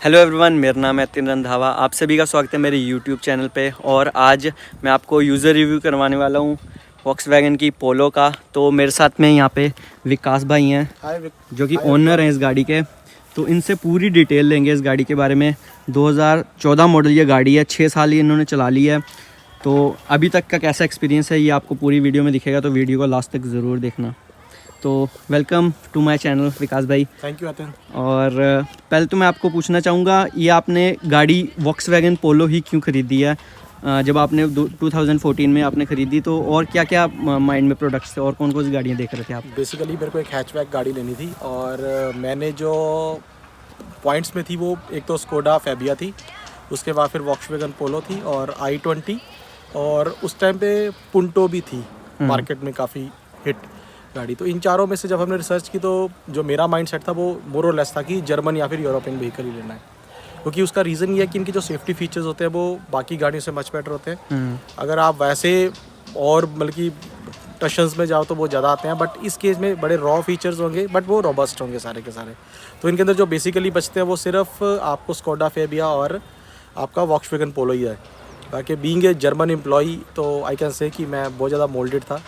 Hello everyone, मेरा नाम है तिन रंधावा। आप सभी का स्वागत है मेरे यूट्यूब चैनल पे। और आज मैं आपको यूज़र रिव्यू करवाने वाला हूँ वॉक्सवैगन की पोलो का। तो मेरे साथ में यहाँ पे विकास भाई हैं जो कि ओनर हैं इस गाड़ी के। तो इनसे पूरी डिटेल लेंगे इस गाड़ी के बारे में। 2014 मॉडल ये गाड़ी है, 6 साल ये इन्होंने चला ली है। तो अभी तक का कैसा एक्सपीरियंस है ये आपको पूरी वीडियो में दिखेगा, तो वीडियो को लास्ट तक ज़रूर देखना। तो वेलकम टू माय चैनल विकास भाई। थैंक यू अतन। और पहले तो मैं आपको पूछना चाहूँगा, ये आपने गाड़ी वॉक्सवैगन पोलो ही क्यों ख़रीदी है? जब आपने 2014 में आपने ख़रीदी तो और क्या क्या माइंड में प्रोडक्ट्स थे और कौन कौन सी गाड़ियाँ देख रहे थे आप? बेसिकली मेरे को एक हैचबैक गाड़ी लेनी थी और मैंने जो पॉइंट्स में थी वो एक तो स्कोडा फैबिया थी, उसके बाद फिर वॉक्सवैगन पोलो थी और i20, और उस टाइम पे पुंटो भी थी मार्केट में काफ़ी हिट गाड़ी। तो इन चारों में से जब हमने रिसर्च की तो जो मेरा माइंड सेट था वो मोर और लेस था कि जर्मन या फिर यूरोपियन व्हीकल ही लेना है, क्योंकि उसका रीज़न ये है कि इनके जो सेफ्टी फीचर्स होते हैं वो बाकी गाड़ियों से मच बेटर होते हैं। अगर आप वैसे और मतलब कि टशंस में जाओ तो वो ज़्यादा आते हैं, बट इस केस में बड़े रॉ फीचर्स होंगे बट वो रोबस्ट होंगे सारे के सारे। तो इनके अंदर जो बेसिकली बचते हैं वो सिर्फ आपको स्कोडा फेबिया और आपका वॉक्सवैगन पोलो ही है। बाकी बीइंग ए जर्मन एम्प्लॉई तो आई कैन से कि मैं बहुत ज़्यादा मोल्डेड था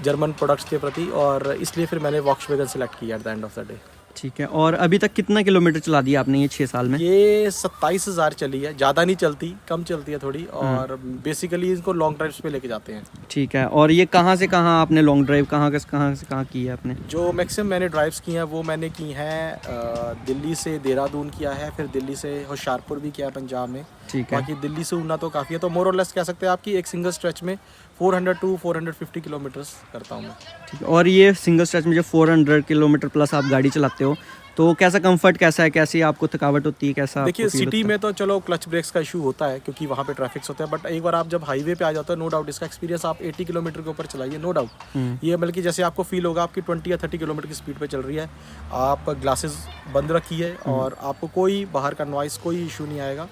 जर्मन प्रोडक्ट्स के प्रति, और इसलिए फिर मैंने वॉक्सवैगन सेलेक्ट किया at the end of the day. ठीक है। और अभी तक कितना किलोमीटर चला दिया आपने ये 6 साल में? ये 27,000 चली है, ज़्यादा नहीं चलती, कम चलती है थोड़ी, और बेसिकली इसको लॉन्ग ड्राइव्स पे लेके जाते हैं। ठीक है। और ये कहाँ से कहाँ आपने लॉन्ग ड्राइव कहाँ से कहाँ की है आपने? जो मैक्सिमम मैंने ड्राइव्स की हैं वो मैंने की हैं दिल्ली से देहरादून किया है, फिर दिल्ली से होशियारपुर भी किया है पंजाब में। ठीक है। बाकी दिल्ली से ऊना तो काफ़ी है, तो मोर और लेस कह सकते हैं आपकी एक सिंगल स्ट्रेच में 400 to 450 किलोमीटर्स करता हूँ मैं। ठीक है। और ये सिंगल स्ट्रेच में जो 400 किलोमीटर प्लस आप गाड़ी चलाते हो तो कैसा कंफर्ट कैसा है, कैसी आपको थकावट होती है, कैसा? देखिए सिटी में तो चलो क्लच ब्रेक्स का इशू होता है क्योंकि वहाँ पे ट्रैफिक होता है, बट एक बार आप जब हाईवे पे आ जाते हो नो डाउट इसका एक्सपीरियंस आप 80 किलोमीटर के ऊपर चलाइए, नो डाउट ये बल्कि जैसे आपको फील होगा आपकी 20 या 30 किलोमीटर की स्पीड पे चल रही है, आप ग्लासेस बंद रखिए और आपको कोई बाहर का नॉइस कोई इशू नहीं आएगा।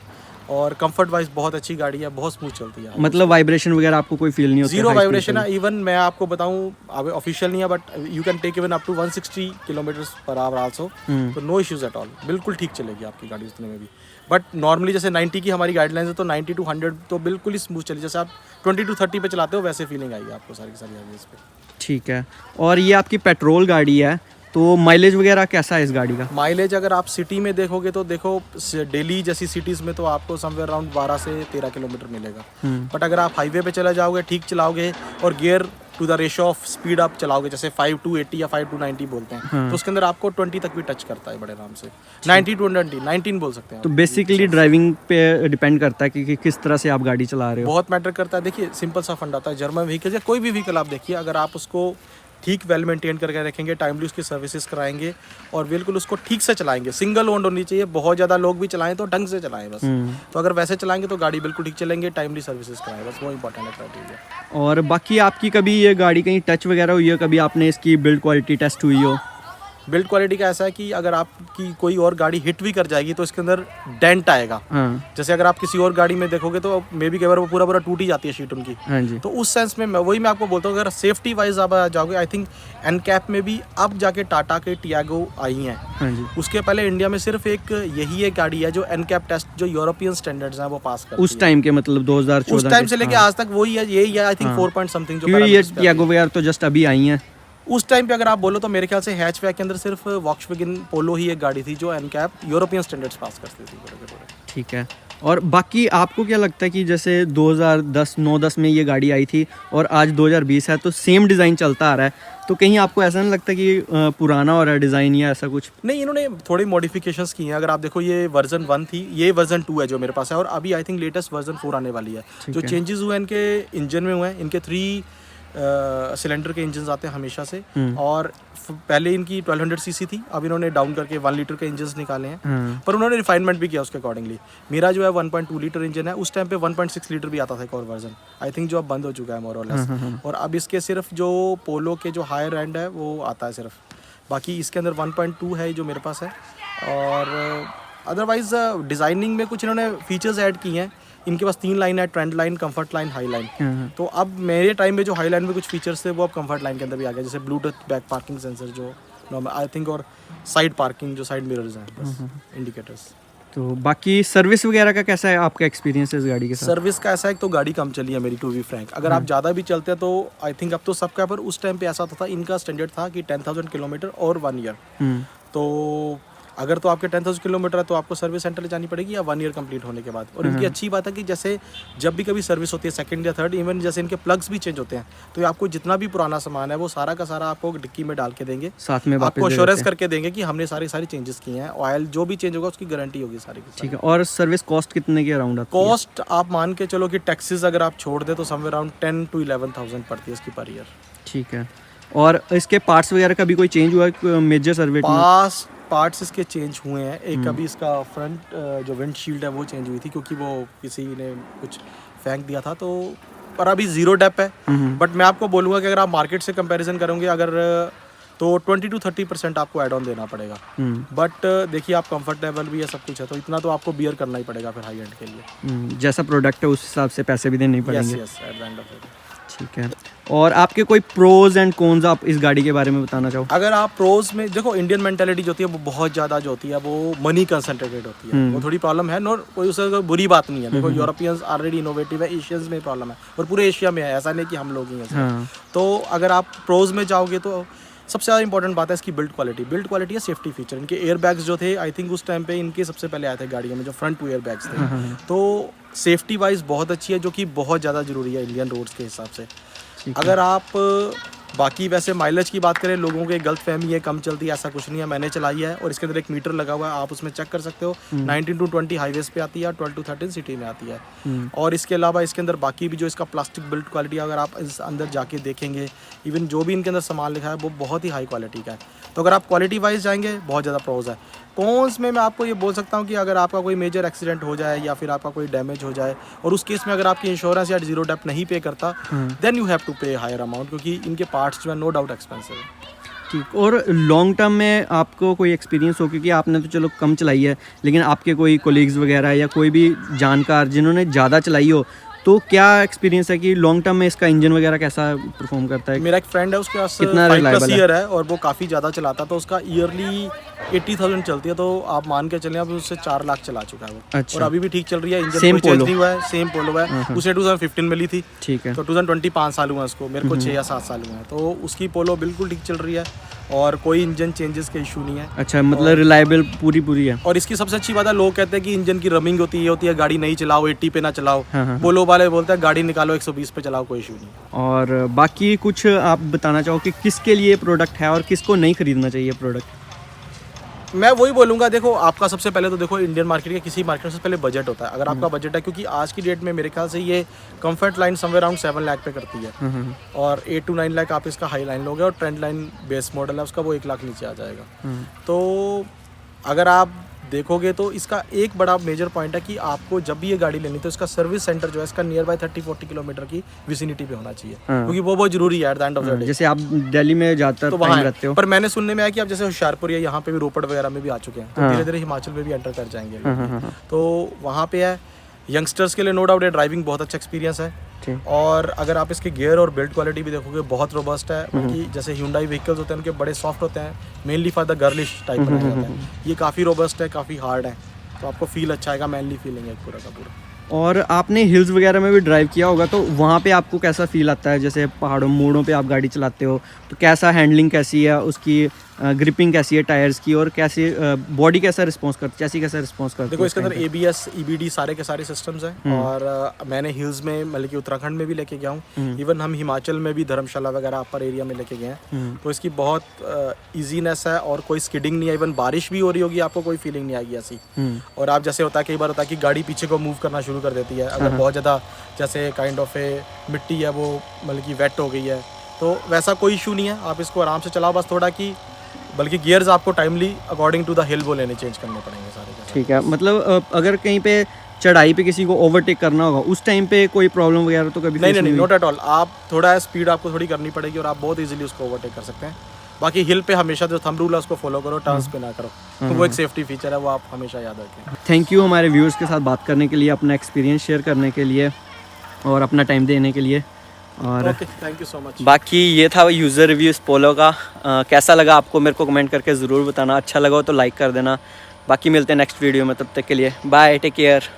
और कंफर्ट वाइज बहुत अच्छी गाड़ी है, बहुत स्मूथ चलती है। मतलब वाइब्रेशन वगैरह आपको कोई फील नहीं होता? जीरो वाइब्रेशन है। इवन मैं आपको बताऊं, अब ऑफिशियल नहीं है but you can take even up to 160 kilometres per hour also, तो नो इश्यूज एट ऑल, बिल्कुल ठीक चलेगी आपकी गाड़ी उतने में भी। बट नॉर्मली जैसे 90 की हमारी गाइडलाइंस है तो 90 to 100 तो बिल्कुल ही स्मूथ चली, जैसे आप 20 to 30 पे चलाते हो वैसे फीलिंग आएगी आपको सारी की सारी हाईवेज पे। ठीक है। और ये आपकी पेट्रोल गाड़ी है तो माइलेज वगैरह कैसा है इस गाड़ी का? माइलेज अगर आप सिटी में देखोगे तो देखो दिल्ली जैसी सिटीज़ में तो आपको समवेयर अराउंड 12 से 13 किलोमीटर मिलेगा, बट अगर आप हाईवे पे चला जाओगे ठीक चलाओगे और gear to the ratio of speed आप चलाओगे, जैसे 5 to 80 या 5 to 90 बोलते हैं, तो उसके अंदर आपको 20 तक भी टच करता है बड़े आराम से। 90 to 19 बोल सकते हैं। तो बेसिकली ड्राइविंग पे डिपेंड करता है कि किस तरह से आप गाड़ी चला रहे हो। बहुत मैटर करता है। देखिए सिंपल सा फंडा था, जर्मन व्हीकल या कोई भी व्हीकल आप देखिए, अगर आप उसको ठीक वेल मेंटेन करके रखेंगे, टाइमली उसकी सर्विसेज कराएंगे और बिल्कुल उसको ठीक से चलाएंगे, सिंगल ओन्ड होनी चाहिए, बहुत ज़्यादा लोग भी चलाएं तो ढंग से चलाएं बस। तो अगर वैसे चलाएंगे तो गाड़ी बिल्कुल ठीक चलेंगे, टाइमली सर्विसेज कराएं, बस वो इंपॉर्टेंट है क्राइटेरिया। और बाकी आपकी कभी ये गाड़ी कहीं टच वगैरह हुई है, कभी आपने इसकी बिल्ड क्वालिटी टेस्ट हुई हो? बिल्ड क्वालिटी का ऐसा है कि अगर आपकी कोई और गाड़ी हिट भी कर जाएगी तो इसके अंदर डेंट आएगा। जैसे अगर आप किसी और गाड़ी में देखोगे तो मे बी कई बार वो पूरा टूट ही जाती है शीट उनकी। हाँ जी। तो उस सेंस में मैं आपको बोलता हूँ, अगर सेफ्टी वाइज आप आ जाओगे, आई थिंक एनकैप में भी अब जाके टाटा के टियागो आई हैं। हाँ जी। उसके पहले इंडिया में सिर्फ यही एक गाड़ी है जो एनकैप टेस्ट जो यूरोपियन स्टैंडर्ड्स हैं वो पास करती है। उस टाइम के मतलब 2014 उस टाइम से लेके आज तक वही है, यही है आई थिंक 4 पॉइंट समथिंग जो ये टियागो वगैरह तो जस्ट अभी आई हैं। उस टाइम पे अगर आप बोलो तो मेरे ख्याल से हैचबैक के अंदर सिर्फ वॉक्सवैगन पोलो ही एक गाड़ी थी जो एनकैप यूरोपियन स्टैंडर्ड्स पास करती थी। ठीक है। और बाकी आपको क्या लगता है कि जैसे 2010 में ये गाड़ी आई थी और आज 2020 है तो सेम डिज़ाइन चलता आ रहा है, तो कहीं आपको ऐसा नहीं लगता कि पुराना हो रहा है डिज़ाइन या ऐसा कुछ? नहीं, इन्होंने थोड़ी मॉडिफिकेशंस की हैं। अगर आप देखो ये वर्जन 1 थी, ये वर्जन 2 है जो मेरे पास है, और अभी आई थिंक लेटेस्ट वर्जन 4 आने वाली है। जो चेंजेस हुए हैं इनके इंजन में हुए हैं, इनके 3 सिलेंडर के इंजन आते हैं हमेशा से, और पहले इनकी 1200 सीसी थी, अब इन्होंने डाउन करके 1 लीटर के इंजन निकाले हैं, पर उन्होंने रिफाइनमेंट भी किया उसके अकॉर्डिंगली। मेरा जो है 1.2 लीटर इंजन है, उस टाइम पे 1.6 लीटर भी आता था एक और वर्जन, आई थिंक जो अब बंद हो चुका है मोर और लेस। और अब इसके सिर्फ जो पोलो के जो हायर एंड है वो आता है सिर्फ, बाकी इसके अंदर 1.2 है जो मेरे पास है। और अदरवाइज डिज़ाइनिंग में कुछ इन्होंने फीचर्स ऐड किए हैं। इनके पास 3 लाइन है, trend line, comfort line, high line. तो अब मेरे टाइम में जो हाई लाइन में कुछ फीचर्स थे वो अब कंफर्ट लाइन के अंदर भी आ गया, जैसे ब्लूटूथ बैक पार्किंग सेंसर जो नॉर्मल आई थिंक, और साइड पार्किंग जो साइड मिरर्स हैं बस इंडिकेटर्स। तो बाकी सर्विस वगैरह का कैसा है आपका एक्सपीरियंस है इस गाड़ी के साथ? सर्विस का ऐसा है, तो गाड़ी कम चली है मेरी, टू बी फ्रैंक। अगर आप ज़्यादा भी चलते हैं तो आई थिंक अब तो सबका, पर उस टाइम पे ऐसा होता था, इनका स्टैंडर्ड था कि 10,000 किलोमीटर और 1 ईयर। हम्म, तो अगर तो आपके 10,000 किलोमीटर है तो आपको सर्विस सेंटर जानी पड़ेगी या 1 ईयर कंप्लीट होने के बाद। और इनकी अच्छी बात है कि जैसे जब भी कभी सर्विस होती है, सेकंड या थर्ड, इवन जैसे इनके प्लग्स भी चेंज होते हैं, तो ये आपको जितना भी पुराना सामान है वो सारा का सारा आपको डिक्की में डाल के देंगे, साथ में वापस आपको दे एश्योरेंस देते हैं। करके देंगे कि हमने सारी चेंजेस किए हैं। ऑयल जो भी चेंज होगा उसकी गारंटी होगी सारी की सारी। ठीक है, और सर्विस कॉस्ट कितने के अराउंड आती है? कॉस्ट आप मान के चलो कि टैक्सेस अगर आप छोड़ दे तो समवेयर अराउंड 10 to 11,000 पड़ती है इसकी पर ईयर। ठीक है, और इसके पार्ट्स वगैरह का भी कोई चेंज हुआ है मेजर सर्विस में? पार्ट्स इसके चेंज हुए हैं। एक अभी इसका फ्रंट जो विंडशील्ड है वो चेंज हुई थी, क्योंकि वो किसी ने कुछ फेंक दिया था, तो पर अभी जीरो डेप है। बट मैं आपको बोलूँगा कि अगर आप मार्केट से कंपैरिजन करोगे अगर, तो 20 to 30% आपको एड ऑन देना पड़ेगा। बट देखिए आप कंफर्टेबल भी है, सब कुछ है, तो इतना तो आपको बियर करना ही पड़ेगा फिर हाई एंड के लिए। जैसा प्रोडक्ट है उस हिसाब से पैसे भी देने ही यस पड़ेंगे। Yes, at the end of the day. ठीक है, और आपके कोई प्रोज एंड कॉन्स आप इस गाड़ी के बारे में बताना चाहो? अगर आप प्रोज में देखो, इंडियन मेंटालिटी जो होती है वो बहुत ज़्यादा जो होती है वो मनी कंसंट्रेटेड होती है, वो थोड़ी प्रॉब्लम है। नो, कोई उससे कोई बुरी बात नहीं है। देखो यूरोपियंस ऑलरेडी इनोवेटिव है, एशियंस में प्रॉब्लम है, और पूरे एशिया में है, ऐसा नहीं कि हम लोग ही हैं। हाँ। तो अगर आप प्रोज में जाओगे तो सबसे ज़्यादा इंपॉर्टेंट बात है इसकी बिल्ड क्वालिटी। बिल्ड क्वालिटी है सेफ्टी फीचर। इनके एयर बैग्स जो थे, आई थिंक उस टाइम पे इनके सबसे पहले आए थे गाड़ियों में, जो फ्रंट टू एयर बैग्स थे। तो सेफ्टी वाइज बहुत अच्छी है, जो कि बहुत ज़्यादा ज़रूरी है इंडियन रोड्स के हिसाब से। अगर आप बाकी वैसे माइलेज की बात करें, लोगों के गलत फहमी है कम चलती है, ऐसा कुछ नहीं है। मैंने चलाई है और इसके अंदर एक मीटर लगा हुआ है, आप उसमें चेक कर सकते हो। 19 to 20 हाईवेज पे आती है, 12 to 13 सिटी में आती है। और इसके अलावा इसके अंदर बाकी भी जो इसका प्लास्टिक बिल्ड क्वालिटी, अगर आप इस अंदर जाके देखेंगे, इवन जो भी इनके अंदर सामान लिखा है वो बहुत ही हाई क्वालिटी का है। तो अगर आप क्वालिटी वाइज जाएंगे, बहुत ज़्यादा प्रोज है। कॉन्स में मैं आपको ये बोल सकता हूँ कि अगर आपका कोई मेजर एक्सीडेंट हो जाए या फिर आपका कोई डैमेज हो जाए, और उस केस में अगर आपकी इंश्योरेंस या जीरो डेप नहीं पे करता, देन यू हैव टू पे हायर अमाउंट, क्योंकि इनके पार्ट्स जो है नो डाउट एक्सपेंसिव है। ठीक, और लॉन्ग टर्म में आपको कोई एक्सपीरियंस हो, क्योंकि आपने तो चलो कम चलाई है, लेकिन आपके कोई कोलीग्स वगैरह या कोई भी जानकार जिन्होंने ज़्यादा चलाई हो, तो क्या एक्सपीरियंस है कि लॉन्ग टर्म में इसका इंजन वगैरह कैसा परफॉर्म करता है? मेरा एक फ्रेंड है, उसके पास कितना 5+ reliable ईयर है और वो काफ़ी ज़्यादा चलाता, तो उसका ईयरली 80,000 चलती है। तो आप मान के चलें, अभी उससे 4 लाख चला चुका है वो। अच्छा। और अभी भी ठीक चल रही है, इंजन Same कोई चेंज Polo? नहीं हुआ है, सेम पोलो है। उसने 2015 में ली थी, ठीक है। तो 2020 5 साल हुए हैं उसको, मेरे को 6 या 7 साल हुए हैं। तो उसकी पोलो बिल्कुल ठीक चल रही है और कोई इंजन चेंजेस का इशू नहीं है। अच्छा, मतलब रिलायबल पूरी है। और इसकी सबसे अच्छी बात है, लोग कहते हैं कि इंजन की रमिंग होती है, ये होती है गाड़ी नहीं चलाओ, 80 पे ना चलाओ। हाँ। पोलो वाले बोलते हैं गाड़ी निकालो 120 पे चलाओ, कोई इशू नहीं। और बाकी कुछ आप बताना चाहो कि किसके लिए प्रोडक्ट है और किसको नहीं खरीदना चाहिए प्रोडक्ट? मैं वही बोलूँगा, देखो आपका सबसे पहले तो देखो इंडियन मार्केट के किसी मार्केट से पहले बजट होता है। अगर आपका बजट है, क्योंकि आज की डेट में मेरे ख्याल से ये comfort line somewhere around 7 lakh पे करती है, और 8 to 9 लाख आप इसका हाई लाइन लोगे, और ट्रेंड लाइन बेस मॉडल है उसका, वो 1 लाख नीचे आ जाएगा। तो अगर आप देखोगे तो इसका एक बड़ा मेजर पॉइंट है कि आपको जब भी ये गाड़ी लेनी तो इसका सर्विस सेंटर जो है इसका नियर बाय 30-40 किलोमीटर की विसिनिटी पे होना चाहिए, क्योंकि वो बहुत जरूरी है at the end of the day. जैसे आप दिल्ली में ज़्यादातर तो टाइम वहाँ रहते हो, पर मैंने सुनने में आया कि आप जैसे होशियारपुर या यहाँ पे भी रोपड़ वगैरह में भी आ चुके हैं, तो धीरे धीरे हिमाचल में भी एंटर कर जाएंगे। तो वहाँ पे है, यंगस्टर्स के लिए नो डाउट है, ड्राइविंग बहुत अच्छा एक्सपीरियंस है। और अगर आप इसके गियर और बिल्ड क्वालिटी भी देखोगे, बहुत रोबस्ट है। उनकी जैसे Hyundai व्हीकल्स होते हैं उनके बड़े सॉफ्ट होते हैं, mainly for the girlish type बनाए जाते हैं। ये काफ़ी रोबस्ट है, काफ़ी हार्ड है, तो आपको फील अच्छा आएगा, मैनली फीलिंग है पूरा का पूरा। और आपने हिल्स वगैरह में भी ड्राइव किया होगा, तो वहाँ पे आपको कैसा फील आता है? जैसे पहाड़ों मोड़ों पे आप गाड़ी चलाते हो, तो कैसा हैंडलिंग कैसी है उसकी, ग्रिपिंग कैसी है टायर्स की, और कैसे बॉडी कैसा रिस्पॉन्स करती है, कैसा रिस्पॉन्स करती है? देखो इसके अंदर ABS EBD सारे के सारे सिस्टम्स हैं। और मैंने हिल्स में मतलब कि उत्तराखंड में भी लेके गया हूँ, इवन हम हिमाचल में भी धर्मशाला वगैरह अपर एरिया में लेके गए हैं। तो इसकी बहुत ईजीनेस है और कोई स्किडिंग नहीं है। इवन बारिश भी हो रही होगी आपको कोई फीलिंग नहीं आएगी ऐसी। और आप जैसे होता है, कई बार होता है कि गाड़ी पीछे को मूव करना शुरू कर देती है, अगर बहुत ज़्यादा जैसे काइंड ऑफ ए मिट्टी है वो मतलब कि वेट हो गई है, तो वैसा कोई इशू नहीं है। आप इसको आराम से चलाओ, बस थोड़ा कि बल्कि गियर्स आपको timely according to the hill वो लेने चेंज करने पड़ेंगे सारे के सारे। ठीक है, मतलब अगर कहीं पे चढ़ाई पे किसी को ओवरटेक करना होगा, उस टाइम पे कोई प्रॉब्लम वगैरह तो कभी नहीं, नॉट एट ऑल। आप थोड़ा स्पीड आपको थोड़ी करनी पड़ेगी और आप बहुत इजीली उसको ओवरटेक कर सकते हैं। बाकी हिल पे हमेशा जो थंब रूल है उसको फॉलो करो, टर्न्स पे ना करो, तो वो एक सेफ्टी फीचर है, वो आप हमेशा याद रखें। थैंक यू हमारे व्यूअर्स के साथ बात करने के लिए, अपना एक्सपीरियंस शेयर करने के लिए और अपना टाइम देने के लिए। और थैंक यू सो मच। बाकी ये था यूज़र रिव्यू इस पोलो का। कैसा लगा आपको मेरे को कमेंट करके ज़रूर बताना। अच्छा लगा हो तो लाइक कर देना, बाकी मिलते हैं नेक्स्ट वीडियो में, तब तक के लिए बाय, टेक केयर।